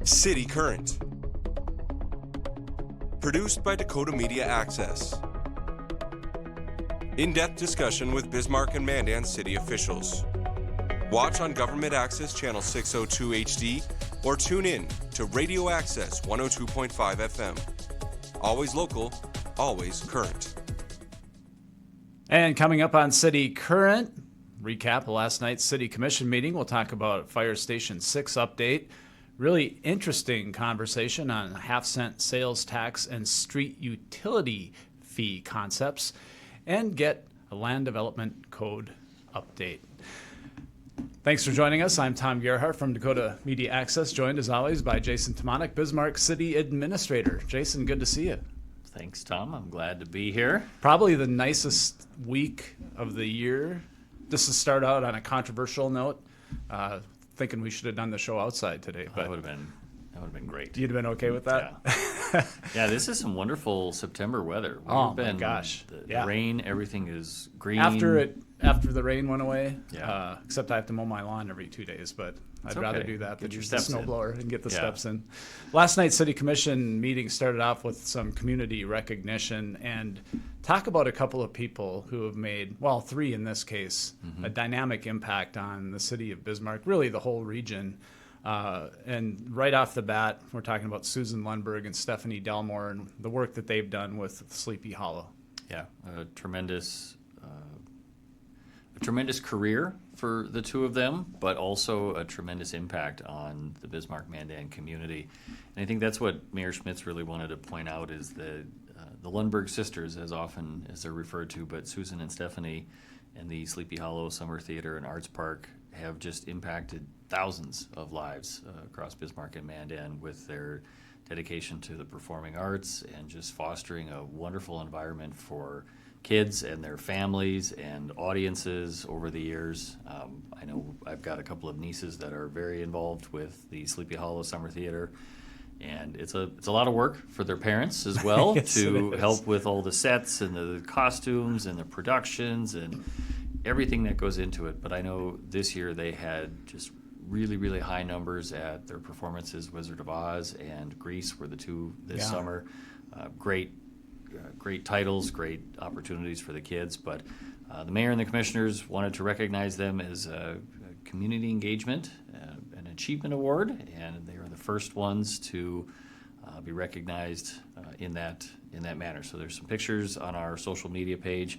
City Current. Produced by Dakota Media Access. In-depth discussion with Bismarck and Mandan city officials. Watch on Government Access Channel 602 HD or tune in to Radio Access 102.5 FM. Always local, always current. And coming up on City Current, recap of last night's City Commission meeting. We'll talk about Fire Station 6 update. Really interesting conversation on half-cent sales tax and street utility fee concepts, and get a land development code update. Thanks for joining us. I'm Tom Gerhardt from Dakota Media Access, joined as always by Jason Tomanek, Bismarck City Administrator. Jason, good to see you. Thanks, Tom. I'm glad to be here. Probably the nicest week of the year. Just to start out on a controversial note, thinking we should have done the show outside today. But that would have been great. You'd have been okay with that? Yeah. Yeah, this is some wonderful September weather. My gosh. The rain, everything is green. After the rain went away, Yeah. Except I have to mow my lawn every 2 days, but I'd rather do that than your use the steps in. snowblower and get the steps in. Last night's City Commission meeting started off with some community recognition and talk about a couple of people who have made, well, 3 in this case, a dynamic impact on the city of Bismarck, really the whole region. And right off the bat, we're talking about Susan Lundberg and Stephanie Delmore and the work that they've done with Sleepy Hollow. Yeah, a tremendous career for the two of them, but also a tremendous impact on the Bismarck-Mandan community. And I think that's what Mayor Schmitz really wanted to point out is the Lundberg sisters, as often as they're referred to, but Susan and Stephanie and the Sleepy Hollow Summer Theater and Arts Park have just impacted thousands of lives across Bismarck and Mandan with their dedication to the performing arts and just fostering a wonderful environment for kids and their families and audiences over the years. I know I've got a couple of nieces that are very involved with the Sleepy Hollow Summer Theater, and it's a lot of work for their parents as well. Yes, to help with all the sets and the costumes and the productions and everything that goes into it. But I know this year they had just really, really high numbers at their performances. Wizard of Oz and Grease were the two this summer. Great titles, great opportunities for the kids, but the mayor and the commissioners wanted to recognize them as a community engagement, an achievement award, and they are the first ones to be recognized in that manner. So there's some pictures on our social media page.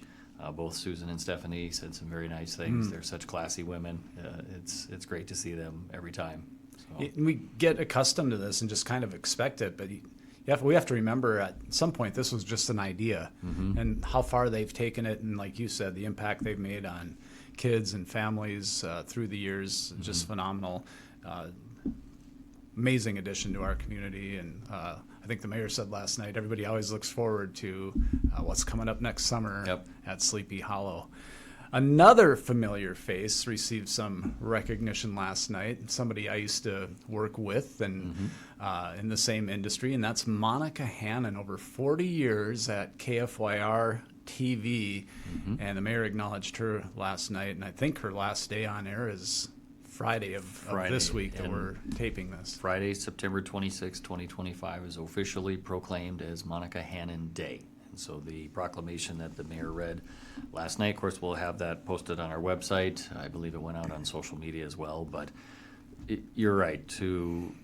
Both Susan and Stephanie said some very nice things. They're such classy women. It's great to see them every time. So. We get accustomed to this and just kind of expect it, but we have to remember at some point this was just an idea, and how far they've taken it, and like you said, the impact they've made on kids and families through the years, just phenomenal. Amazing addition to our community, and I think the mayor said last night, everybody always looks forward to what's coming up next summer at Sleepy Hollow. Another familiar face received some recognition last night, somebody I used to work with and in the same industry, and that's Monica Hannon, over 40 years at KFYR TV, and the mayor acknowledged her last night, and I think her last day on air is Friday of this week that we're taping this. Friday, September 26, 2025 is officially proclaimed as Monica Hannon Day. And so the proclamation that the mayor read last night, of course, we'll have that posted on our website. I believe it went out on social media as well. But you're right, to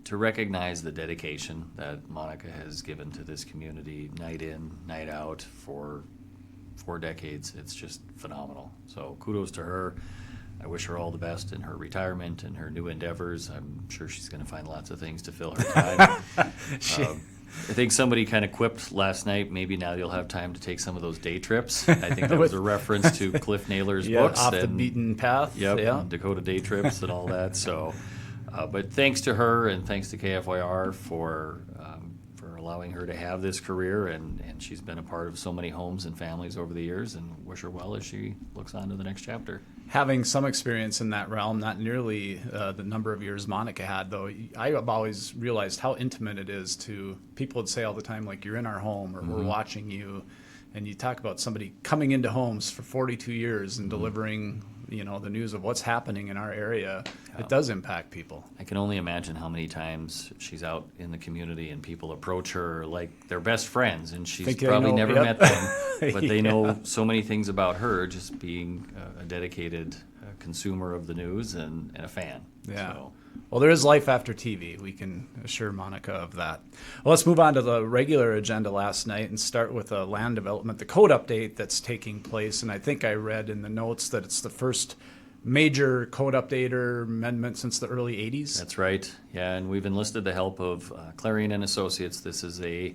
recognize the dedication that Monica has given to this community night in, night out for 4 decades, it's just phenomenal. So kudos to her. I wish her all the best in her retirement and her new endeavors. I'm sure she's going to find lots of things to fill her time. I think somebody kind of quipped last night, maybe now you'll have time to take some of those day trips. I think that was a reference to Cliff Naylor's books. Off the beaten path. Yep, Dakota day trips and all that. So, but thanks to her and thanks to KFYR for allowing her to have this career, and she's been a part of so many homes and families over the years, and wish her well as she looks on to the next chapter. Having some experience in that realm, not nearly the number of years Monica had, though, I have always realized how intimate it is to, people would say all the time, like, you're in our home, or we're watching you, and you talk about somebody coming into homes for 42 years and delivering the news of what's happening in our area, it does impact people. I can only imagine how many times she's out in the community and people approach her like they're best friends, and she's probably never met them, but they know so many things about her just being a dedicated consumer of the news and a fan. Yeah. So. Well, there is life after TV. We can assure Monica of that. Well, let's move on to the regular agenda last night and start with a land development, the code update that's taking place. And I think I read in the notes that it's the first major code update or amendment since the early 80s. That's right. Yeah, and we've enlisted the help of Clarion and Associates. This is a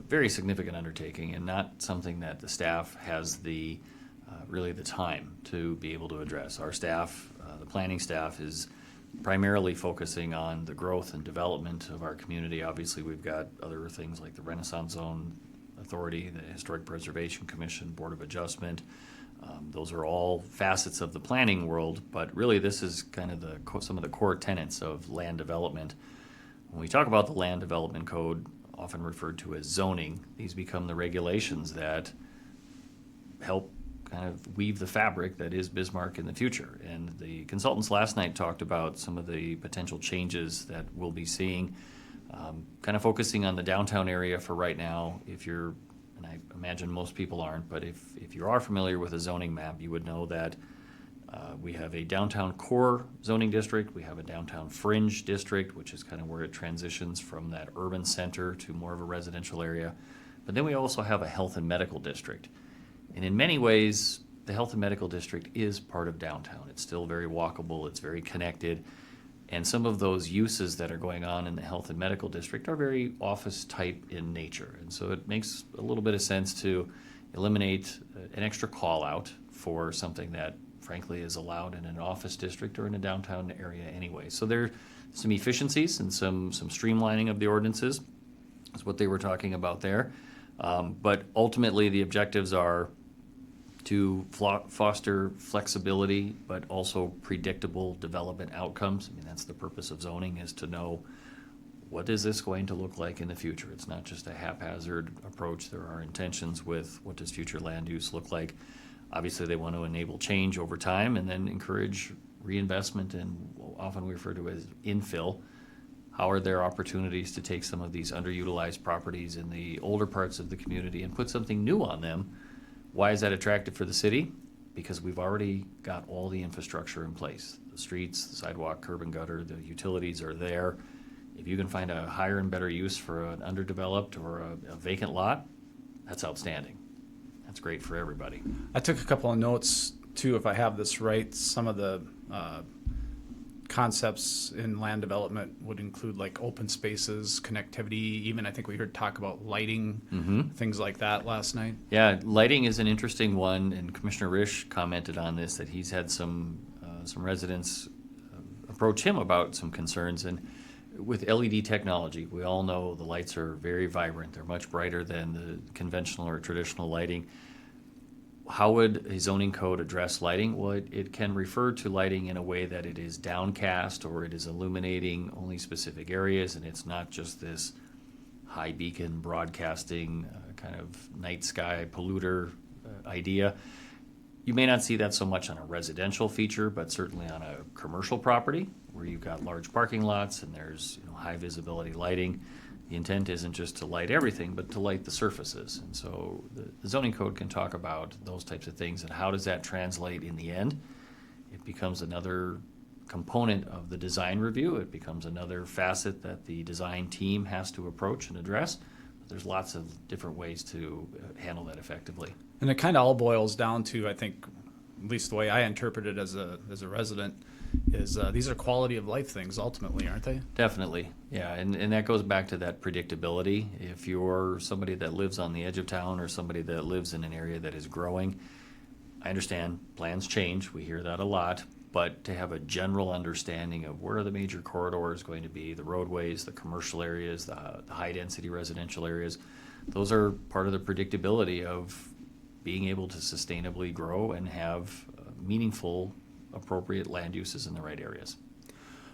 very significant undertaking and not something that the staff has really the time to be able to address. Our staff, the planning staff, is primarily focusing on the growth and development of our community. Obviously, we've got other things like the Renaissance Zone Authority, the Historic Preservation Commission, Board of Adjustment. Those are all facets of the planning world, but really this is kind of some of the core tenets of land development. When we talk about the Land Development Code, often referred to as zoning, these become the regulations that help kind of weave the fabric that is Bismarck in the future. And the consultants last night talked about some of the potential changes that we'll be seeing, kind of focusing on the downtown area for right now. If you're, and I imagine most people aren't, but if you are familiar with a zoning map, you would know that we have a downtown core zoning district, we have a downtown fringe district, which is kind of where it transitions from that urban center to more of a residential area. But then we also have a health and medical district. And in many ways, the health and medical district is part of downtown. It's still very walkable, it's very connected, and some of those uses that are going on in the health and medical district are very office type in nature. And so it makes a little bit of sense to eliminate an extra call out for something that frankly is allowed in an office district or in a downtown area anyway. So there are some efficiencies and some streamlining of the ordinances is what they were talking about there. But ultimately the objectives are to foster flexibility, but also predictable development outcomes. I mean, that's the purpose of zoning, is to know what is this going to look like in the future. It's not just a haphazard approach. There are intentions with what does future land use look like. Obviously, they want to enable change over time and then encourage reinvestment and what often we refer to as infill. How are there opportunities to take some of these underutilized properties in the older parts of the community and put something new on them? Why is that attractive for the city? Because we've already got all the infrastructure in place. The streets, the sidewalk, curb and gutter, the utilities are there. If you can find a higher and better use for an underdeveloped or a vacant lot, that's outstanding. That's great for everybody. I took a couple of notes, too, if I have this right. Some of the concepts in land development would include like open spaces, connectivity, even I think we heard talk about lighting, things like that last night. Yeah, lighting is an interesting one, and Commissioner Risch commented on this, that he's had some residents approach him about some concerns. And with LED technology, we all know the lights are very vibrant. They're much brighter than the conventional or traditional lighting. How would a zoning code address lighting? Well, it can refer to lighting in a way that it is downcast or it is illuminating only specific areas, and it's not just this high beacon broadcasting kind of night sky polluter idea. You may not see that so much on a residential feature, but certainly on a commercial property where you've got large parking lots and there's high visibility lighting. The intent isn't just to light everything, but to light the surfaces. And so the zoning code can talk about those types of things, and how does that translate in the end? It becomes another component of the design review. It becomes another facet that the design team has to approach and address. But there's lots of different ways to handle that effectively. And it kind of all boils down to, I think, at least the way I interpret it as a resident, is these are quality of life things ultimately, aren't they? Definitely, yeah, and that goes back to that predictability. If you're somebody that lives on the edge of town or somebody that lives in an area that is growing, I understand plans change, we hear that a lot, but to have a general understanding of where are the major corridors going to be, the roadways, the commercial areas, the high-density residential areas, those are part of the predictability of being able to sustainably grow and have meaningful appropriate land uses in the right areas.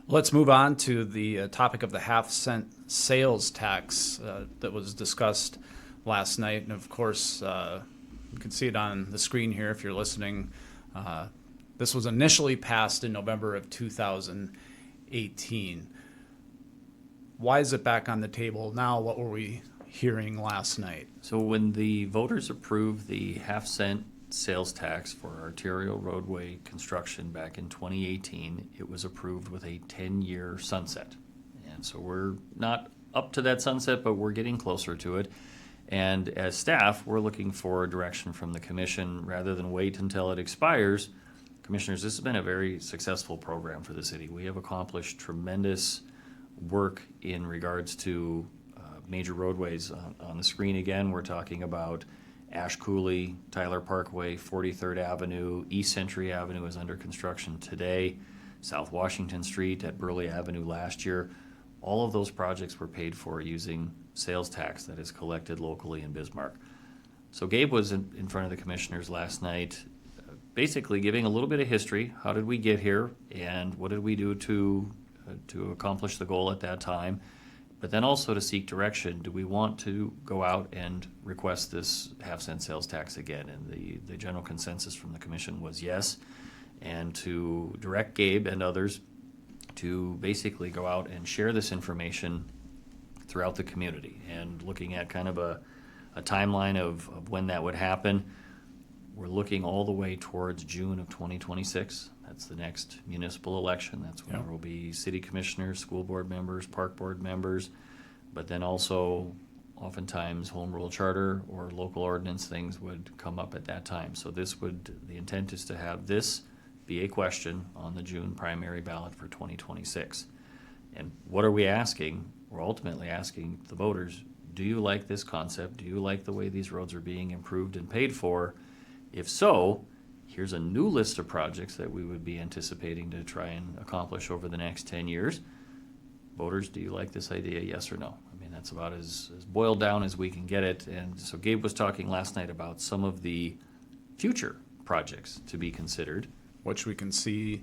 Let's move on to the topic of the half-cent sales tax that was discussed last night. And of course, you can see it on the screen here if you're listening. This was initially passed in November of 2018. Why is it back on the table now? What were we hearing last night? So when the voters approved the half-cent sales tax for arterial roadway construction back in 2018, it was approved with a 10-year sunset. And so we're not up to that sunset, but we're getting closer to it. And as staff, we're looking for direction from the commission rather than wait until it expires. Commissioners, this has been a very successful program for the city. We have accomplished tremendous work in regards to major roadways. On the screen again, we're talking about Ash Cooley, Tyler Parkway, 43rd Avenue, East Century Avenue is under construction today, South Washington Street at Burley Avenue last year. All of those projects were paid for using sales tax that is collected locally in Bismarck. So Gabe was in front of the commissioners last night, basically giving a little bit of history. How did we get here, and what did we do to accomplish the goal at that time? But then also to seek direction. Do we want to go out and request this half-cent sales tax again? And the general consensus from the commission was yes, and to direct Gabe and others to basically go out and share this information throughout the community. And looking at kind of a timeline of when that would happen, we're looking all the way towards June of 2026. That's the next municipal election. That's when there will be city commissioners, school board members, park board members, but then also oftentimes home rule charter or local ordinance things would come up at that time. So the intent is to have this be a question on the June primary ballot for 2026. And what are we asking? We're ultimately asking the voters, do you like this concept? Do you like the way these roads are being improved and paid for? If so, here's a new list of projects that we would be anticipating to try and accomplish over the next 10 years. Voters, do you like this idea, yes or no? I mean, that's about as boiled down as we can get it. And so Gabe was talking last night about some of the future projects to be considered, Which we can see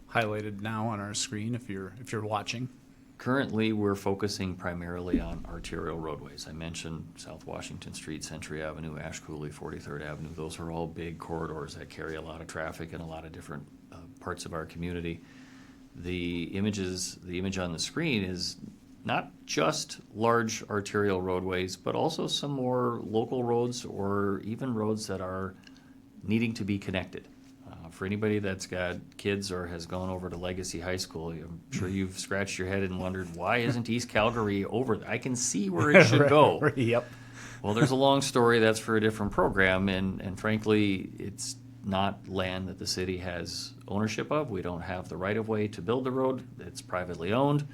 highlighted now on our screen if you're watching. Currently, we're focusing primarily on arterial roadways. I mentioned South Washington Street, Century Avenue, Ash Cooley, 43rd Avenue. Those are all big corridors that carry a lot of traffic in a lot of different parts of our community. The image on the screen is not just large arterial roadways, but also some more local roads or even roads that are needing to be connected. For anybody that's got kids or has gone over to Legacy High School, I'm sure you've scratched your head and wondered, why isn't East Calgary over there? I can see where it should go. Yep. Well, there's a long story. That's for a different program. And frankly, it's not land that the city has ownership of. We don't have the right-of-way to build the road. It's privately owned.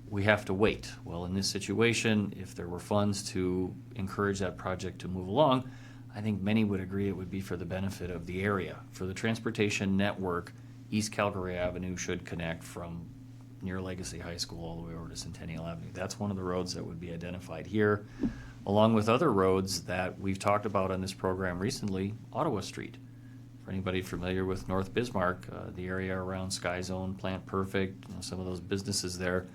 We have to wait. Well, in this situation, if there were funds to encourage that project to move along, I think many would agree it would be for the benefit of the area. For the transportation network, East Calgary Avenue should connect from near Legacy High School all the way over to Centennial Avenue. That's one of the roads that would be identified here, along with other roads that we've talked about on this program recently, Ottawa Street. For anybody familiar with North Bismarck, the area around Sky Zone, Plant Perfect, some of those businesses there,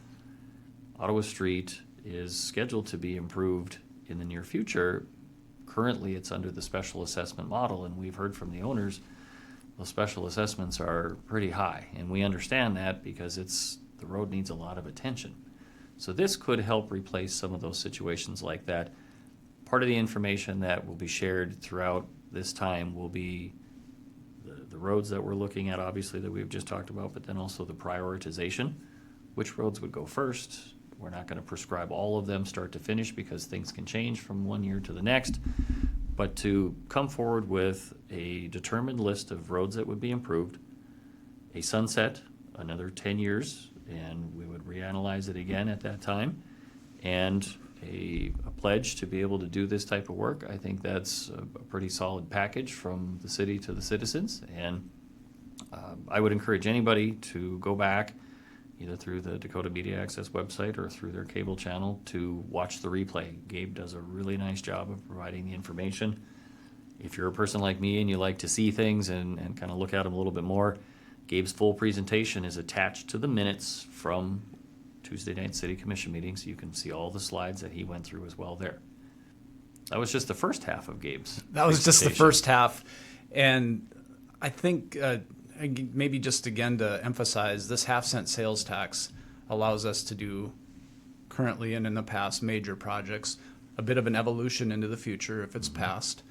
Ottawa Street is scheduled to be improved in the near future. Currently, it's under the special assessment model, and we've heard from the owners those special assessments are pretty high, and we understand that because the road needs a lot of attention. So this could help replace some of those situations like that. Part of the information that will be shared throughout this time will be the roads that we're looking at, obviously, that we've just talked about, but then also the prioritization. Which roads would go first? We're not going to prescribe all of them start to finish because things can change from one year to the next. But to come forward with a determined list of roads that would be improved, a sunset, another 10 years, and we would reanalyze it again at that time, and a pledge to be able to do this type of work, I think that's a pretty solid package from the city to the citizens. And I would encourage anybody to go back either through the Dakota Media Access website or through their cable channel to watch the replay. Gabe does a really nice job of providing the information. If you're a person like me and you like to see things and kind of look at them a little bit more, Gabe's full presentation is attached to the minutes from Tuesday night city commission meetings. You can see all the slides that he went through as well there. That was just the first half of Gabe's That was just the first half. And I think maybe just again to emphasize, this half-cent sales tax allows us to do currently and in the past major projects, a bit of an evolution into the future if it's passed,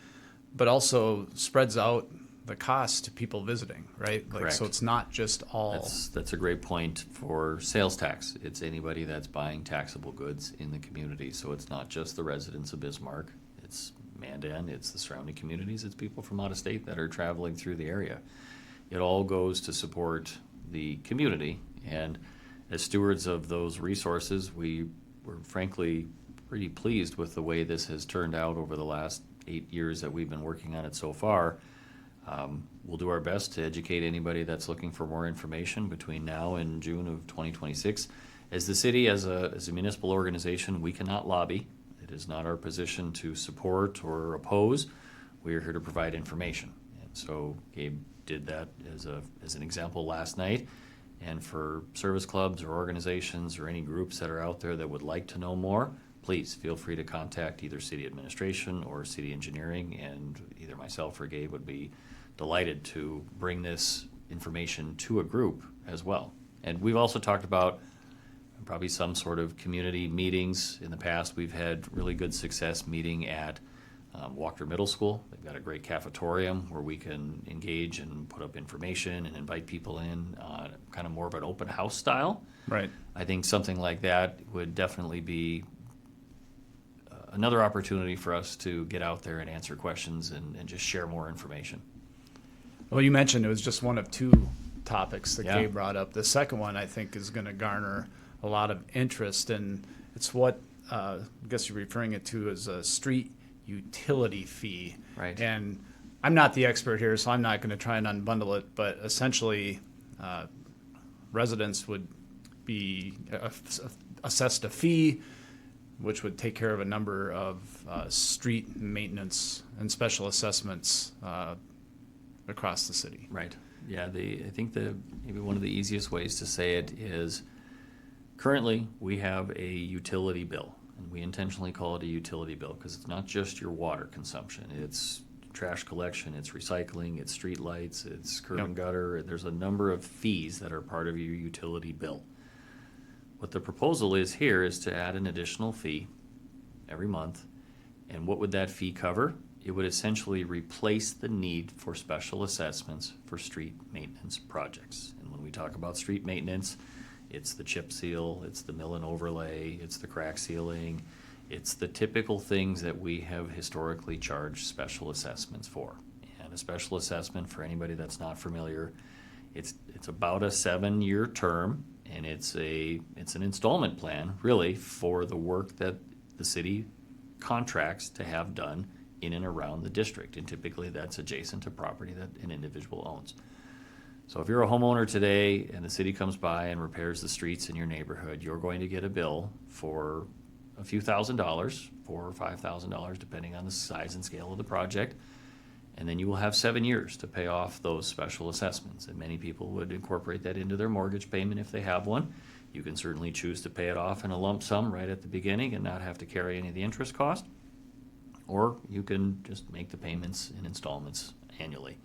but also spreads out the cost to people visiting, right? Like, Correct. so it's not just all. That's a great point for sales tax. It's anybody that's buying taxable goods in the community. So it's not just the residents of Bismarck. It's Mandan, it's the surrounding communities, it's people from out of state that are traveling through the area. It all goes to support the community. And as stewards of those resources, we were frankly pretty pleased with the way this has turned out over the last 8 years that we've been working on it so far. We'll do our best to educate anybody that's looking for more information between now and June of 2026. As the city, as a municipal organization, we cannot lobby. It is not our position to support or oppose. We are here to provide information. And so Gabe did that as an example last night. And for service clubs or organizations or any groups that are out there that would like to know more, please feel free to contact either city administration or city engineering, and either myself or Gabe would be delighted to bring this information to a group as well. And we've also talked about probably some sort of community meetings. In the past, we've had really good success meeting at Walker Middle School. They've got a great cafetorium where we can engage and put up information and invite people in, kind of more of an open house style. Right. I think something like that would definitely be another opportunity for us to get out there and answer questions and just share more information. Well, you mentioned it was just one of two topics that Yeah. Gabe brought up. The second one, I think, is going to garner a lot of interest, and it's what I guess you're referring it to as a street utility fee. Right. And I'm not the expert here, so I'm not going to try and unbundle it, but essentially residents would be assessed a fee which would take care of a number of street maintenance and special assessments across the city. Right. Yeah. I think maybe one of the easiest ways to say it is currently we have a utility bill, and we intentionally call it a utility bill because it's not just your water consumption. It's trash collection, it's recycling, it's street lights, it's curb and gutter. There's a number of fees that are part of your utility bill. What the proposal is here is to add an additional fee every month. And what would that fee cover? It would essentially replace the need for special assessments for street maintenance projects. And when we talk about street maintenance, it's the chip seal, it's the mill and overlay, it's the crack sealing, it's the typical things that we have historically charged special assessments for. And a special assessment, for anybody that's not familiar, it's about a 7-year term. And it's an installment plan, really, for the work that the city contracts to have done in and around the district. And typically that's adjacent to property that an individual owns. So if you're a homeowner today and the city comes by and repairs the streets in your neighborhood, you're going to get a bill for a few $1,000s, $4,000 or $5,000, depending on the size and scale of the project. And then you will have 7 years to pay off those special assessments. And many people would incorporate that into their mortgage payment if they have one. You can certainly choose to pay it off in a lump sum right at the beginning and not have to carry any of the interest cost. Or you can just make the payments in installments annually.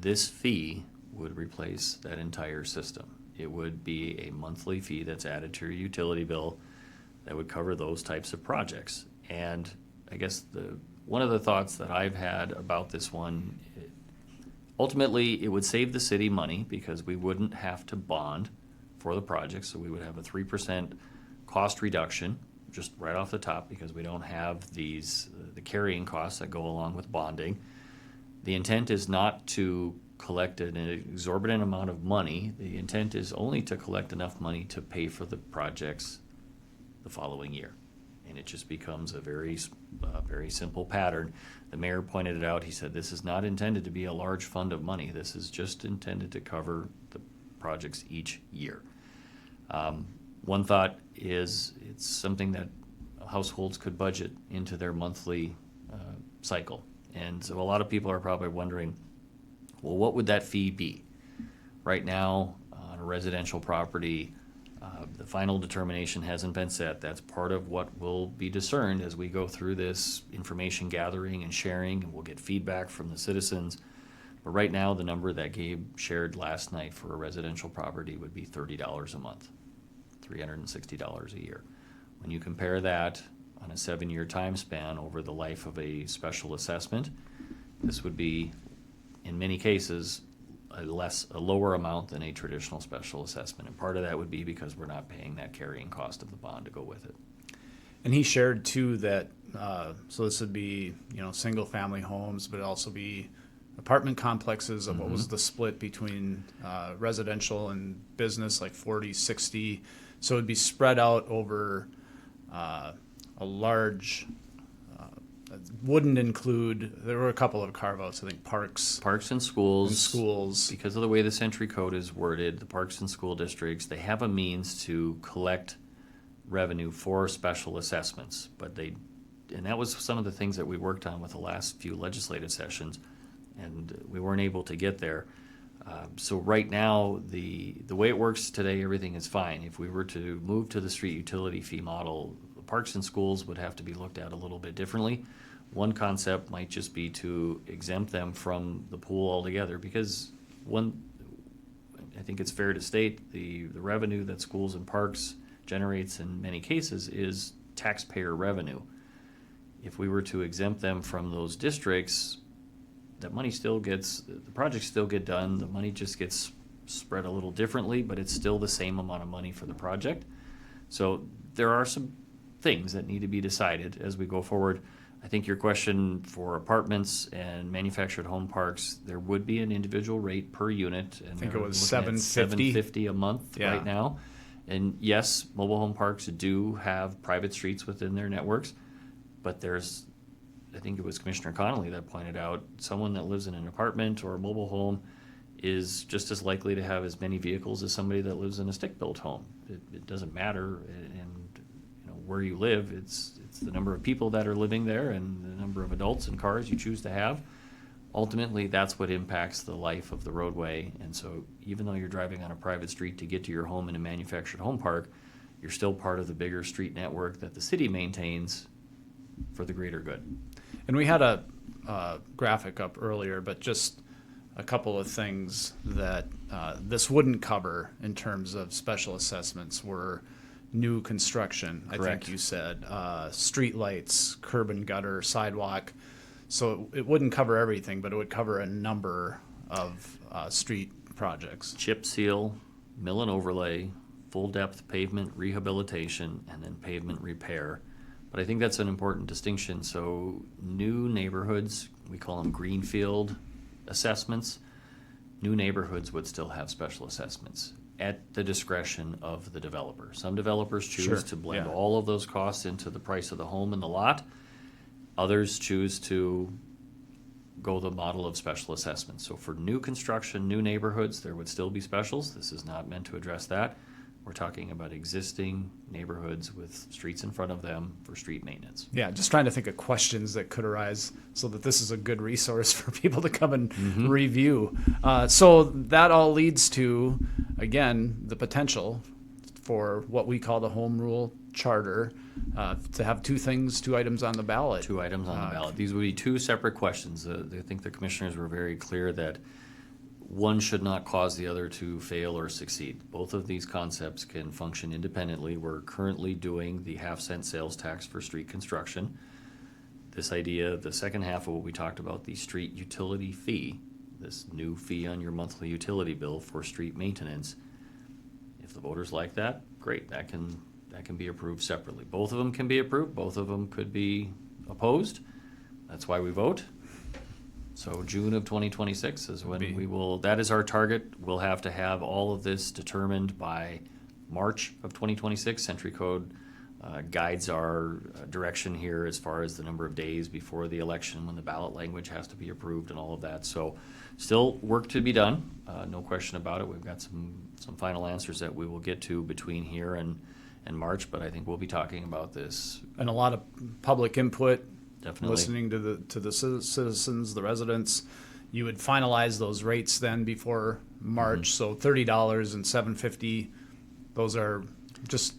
This fee would replace that entire system. It would be a monthly fee that's added to your utility bill that would cover those types of projects. And I guess one of the thoughts that I've had about this one, ultimately it would save the city money because we wouldn't have to bond for the project, so we would have a 3% cost reduction just right off the top because we don't have the carrying costs that go along with bonding. The intent is not to collect an exorbitant amount of money. The intent is only to collect enough money to pay for the projects the following year. And it just becomes a very simple pattern. The mayor pointed it out. He said, this is not intended to be a large fund of money. This is just intended to cover the projects each year. One thought is it's something that households could budget into their monthly cycle. And so a lot of people are probably wondering, well, what would that fee be? Right now, on a residential property, the final determination hasn't been set. That's part of what will be discerned as we go through this information gathering and sharing, and we'll get feedback from the citizens. But right now, the number that Gabe shared last night for a residential property would be $30 a month, $360 a year. When you compare that on a 7-year time span over the life of a special assessment, this would be, in many cases, a lower amount than a traditional special assessment. And part of that would be because we're not paying that carrying cost of the bond to go with it. And he shared too that so this would be single family homes, but it'd also be apartment complexes. Of what was the split between residential and business, like 40-60. So it'd be spread out over a large. Wouldn't include. There were a couple of carve-outs. I think parks and schools. Because of the way the Century Code is worded, the parks and school districts, they have a means to collect revenue for special assessments, and that was some of the things that we worked on with the last few legislative sessions, and we weren't able to get there. So right now, the way it works today, everything is fine. If we were to move to the street utility fee model, the parks and schools would have to be looked at a little bit differently. One concept might just be to exempt them from the pool altogether, because I think it's fair to state the revenue that schools and parks generates in many cases is taxpayer revenue. If we were to exempt them from those districts, that money the projects still get done, the money just gets spread a little differently, but it's still the same amount of money for the project. So there are some things that need to be decided as we go forward. I think your question for apartments and manufactured home parks, there would be an individual rate per unit. And I think it was $750 a month yeah. right now. And yes, mobile home parks do have private streets within their networks, but I think it was Commissioner Connolly that pointed out, someone that lives in an apartment or a mobile home is just as likely to have as many vehicles as somebody that lives in a stick-built home. It doesn't matter, and where you live, it's the number of people that are living there and the number of adults and cars you choose to have. Ultimately, that's what impacts the life of the roadway. And so even though you're driving on a private street to get to your home in a manufactured home park, you're still part of the bigger street network that the city maintains for the greater good. And we had a graphic up earlier, but just a couple of things that this wouldn't cover in terms of special assessments were new construction. Correct. I think you said street lights, curb and gutter, sidewalk. So it wouldn't cover everything, but it would cover a number of street projects. Chip seal, mill and overlay, full depth pavement rehabilitation, and then pavement repair. But I think that's an important distinction. So new neighborhoods, we call them greenfield assessments. New neighborhoods would still have special assessments at the discretion of the developer. Some developers choose to blend all of those costs into the price of the home and the lot. Others choose to go the model of special assessments. So for new construction, new neighborhoods, there would still be specials. This is not meant to address that. We're talking about existing neighborhoods with streets in front of them for street maintenance. Yeah, just trying to think of questions that could arise so that this is a good resource for people to come and review. So that all leads to, again, the potential for what we call the home rule charter to have two items on the ballot. Two items on the ballot. These would be two separate questions. I think the commissioners were very clear that one should not cause the other to fail or succeed. Both of these concepts can function independently. We're currently doing the half-cent sales tax for street construction. This idea, the second half of what we talked about, the street utility fee, this new fee on your monthly utility bill for street maintenance. If the voters like that, great. That can be approved separately. Both of them can be approved. Both of them could be opposed. That's why we vote. So June of 2026 is when we will, that is our target. We'll have to have all of this determined by March of 2026. Century Code guides our direction here as far as the number of days before the election when the ballot language has to be approved and all of that. So still work to be done, no question about it. We've got some final answers that we will get to between here and March, but I think we'll be talking about this. And a lot of public input. Definitely. Listening to the citizens, the residents. You would finalize those rates then before March. So $30 and $750, those are just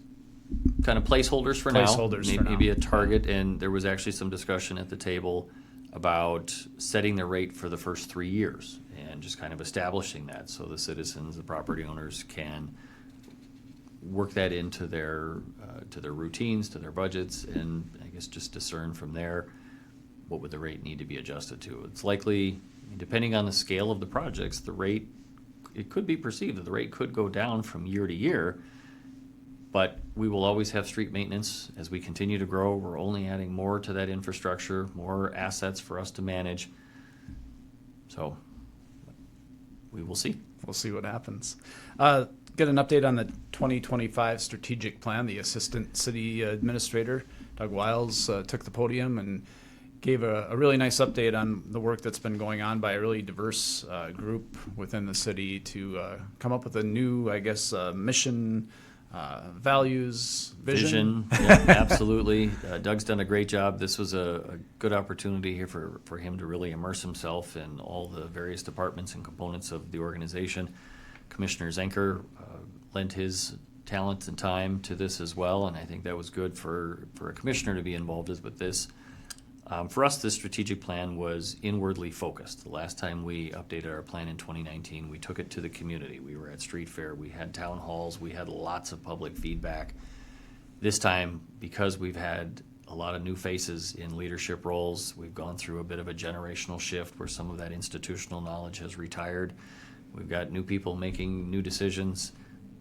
kind of placeholders for placeholders now. For maybe now. a target, and there was actually some discussion at the table about setting the rate for the first 3 years. and just kind of establishing that so the citizens, the property owners can work that into their routines, to their budgets, and I guess just discern from there what would the rate need to be adjusted to. It's likely, depending on the scale of the projects, the rate, it could be perceived that the rate could go down from year to year, but we will always have street maintenance as we continue to grow. We're only adding more to that infrastructure, more assets for us to manage. So we will see. We'll see what happens. Get an update on the 2025 strategic plan. The Assistant City Administrator, Doug Wiles, took the podium and gave a really nice update on the work that's been going on by a really diverse group within the city to come up with a new, I guess, mission, values, vision. Yeah, absolutely. Doug's done a great job. This was a good opportunity here for him to really immerse himself in all the various departments and components of the organization. Commissioner Zenker lent his talent and time to this as well, and I think that was good for a commissioner to be involved with this. For us, this strategic plan was inwardly focused. The last time we updated our plan in 2019, we took it to the community. We were at Street Fair, we had town halls, we had lots of public feedback. This time, because we've had a lot of new faces in leadership roles, we've gone through a bit of a generational shift where some of that institutional knowledge has retired. We've got new people making new decisions.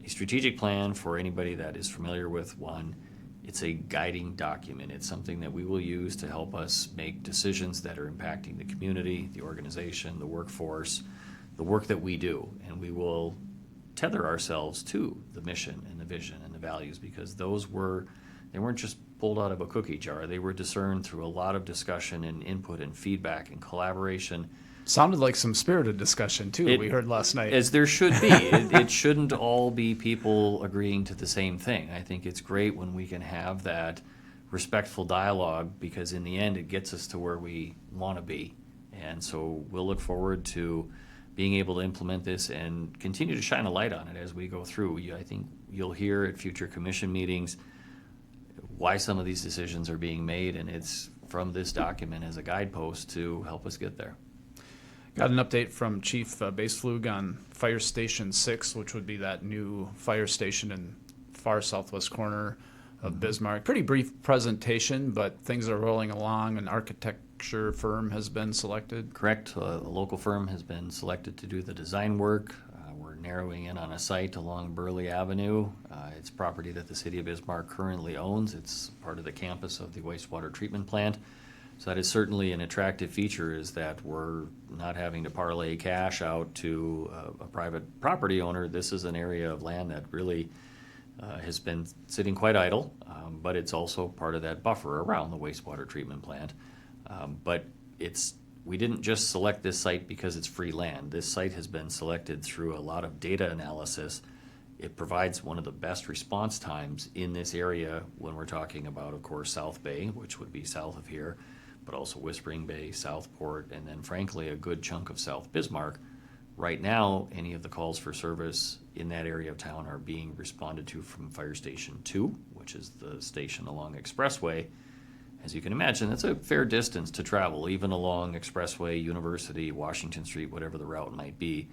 A strategic plan, for anybody that is familiar with one, it's a guiding document. It's something that we will use to help us make decisions that are impacting the community, the organization, the workforce, the work that we do. And we will tether ourselves to the mission and the vision and the values, because they weren't just pulled out of a cookie jar. They were discerned through a lot of discussion and input and feedback and collaboration. Sounded like some spirited discussion, too, we heard last night. As there should be. It shouldn't all be people agreeing to the same thing. I think it's great when we can have that respectful dialogue, because in the end it gets us to where we want to be. And so we'll look forward to being able to implement this and continue to shine a light on it as we go through. I think you'll hear at future commission meetings why some of these decisions are being made, and it's from this document as a guidepost to help us get there. Got an update from Chief Baseflug on Fire Station 6, which would be that new fire station in far southwest corner of Bismarck. Pretty brief presentation, but things are rolling along. An architecture firm has been selected. Correct. A local firm has been selected to do the design work. We're narrowing in on a site along Burley Avenue. It's property that the city of Bismarck currently owns. It's part of the campus of the wastewater treatment plant. So that is certainly an attractive feature, is that we're not having to parlay cash out to a private property owner. This is an area of land that really has been sitting quite idle, but it's also part of that buffer around the wastewater treatment plant. But we didn't just select this site because it's free land. This site has been selected through a lot of data analysis. It provides one of the best response times in this area when we're talking about, of course, South Bay, which would be south of here, but also Whispering Bay, Southport, and then frankly a good chunk of South Bismarck. Right now, any of the calls for service in that area of town are being responded to from Fire Station 2, which is the station along Expressway. As you can imagine, that's a fair distance to travel, even along Expressway, University, Washington Street, whatever the route might be.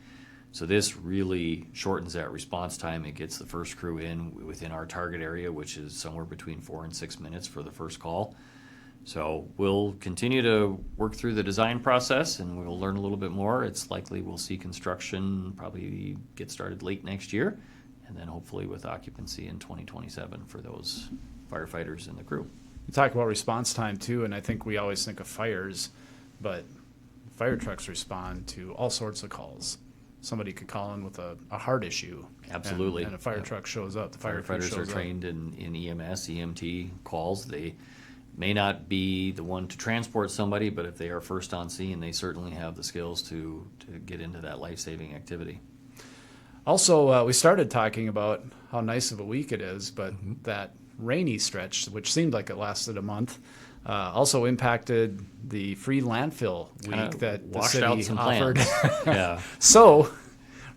So this really shortens that response time. It gets the first crew in within our target area, which is somewhere between 4 and 6 minutes for the first call. So we'll continue to work through the design process, and we'll learn a little bit more. It's likely we'll see construction probably get started late next year, and then hopefully with occupancy in 2027 for those firefighters and the crew. You talk about response time, too, and I think we always think of fires, but fire trucks respond to all sorts of calls. Somebody could call in with a heart issue. Absolutely. And a fire truck shows up. The fire crew Firefighters shows are trained in EMS, EMT calls. They may not be the one to transport somebody, but if they are first on scene, they certainly have the skills to get into that life-saving activity. Also, we started talking about how nice of a week it is, but that rainy stretch, which seemed like it lasted a month, also impacted the free landfill week that the city out some offered. Yeah. So,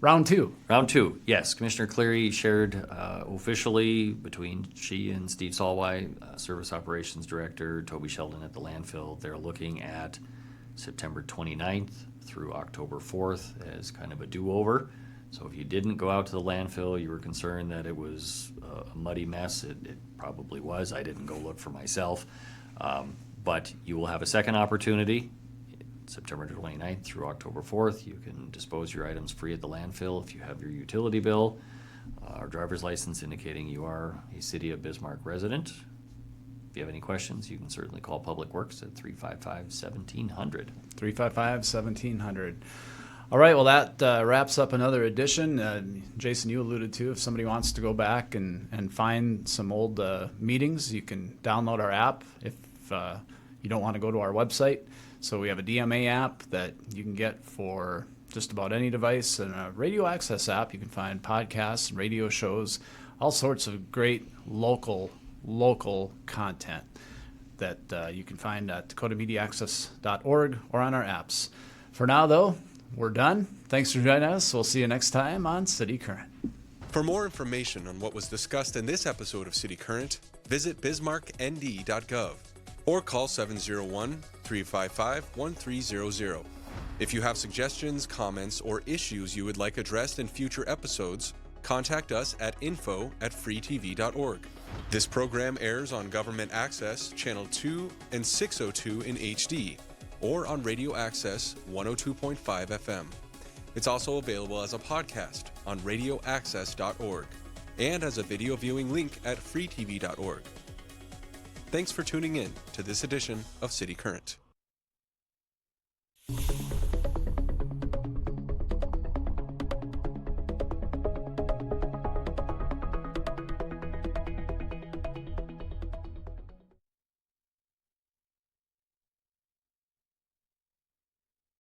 round two. Round two, yes. Commissioner Cleary shared officially between she and Steve Salwai, Service Operations Director, Toby Sheldon at the landfill, they're looking at September 29th through October 4th as kind of a do-over. So if you didn't go out to the landfill, you were concerned that it was a muddy mess. It probably was. I didn't go look for myself. But you will have a second opportunity, September 29th through October 4th. You can dispose your items free at the landfill if you have your utility bill or driver's license indicating you are a City of Bismarck resident. If you have any questions, you can certainly call Public Works at 355-1700. 355-1700. All right, well, that wraps up another edition. Jason, you alluded to, if somebody wants to go back and find some old meetings, you can download our app if you don't want to go to our website. So we have a DMA app that you can get for just about any device, and a radio access app. You can find podcasts and radio shows, all sorts of great local content that you can find at dakotamediaaccess.org or on our apps. For now, though, we're done. Thanks for joining us. We'll see you next time on City Current. For more information on what was discussed in this episode of City Current, visit bismarcknd.gov or call 701-355-1300. If you have suggestions, comments, or issues you would like addressed in future episodes, contact us at info@freetv.org. This program airs on Government Access Channel 2 and 602 in HD, or on Radio Access 102.5 FM. It's also available as a podcast on radioaccess.org and as a video viewing link at freetv.org. Thanks for tuning in to this edition of City Current.